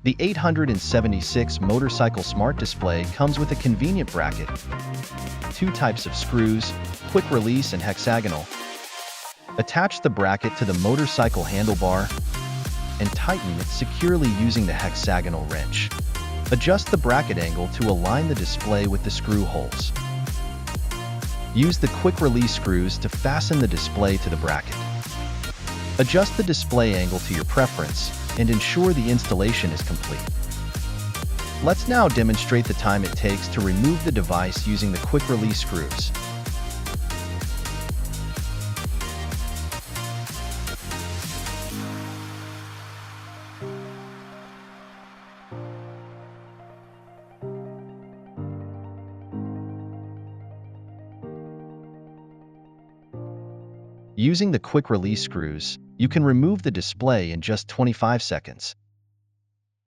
The 876 Motorcycle Smart Display comes with a convenient bracket, two types of screws, quick release and hexagonal. Attach the bracket to the motorcycle handlebar and tighten it securely using the hexagonal wrench. Adjust the bracket angle to align the display with the screw holes. Use the quick release screws to fasten the display to the bracket. Adjust the display angle to your preference and ensure the installation is complete. Let's now demonstrate the time it takes to remove the device using the quick release screws. Using the quick release screws, you can remove the display in just 25 seconds.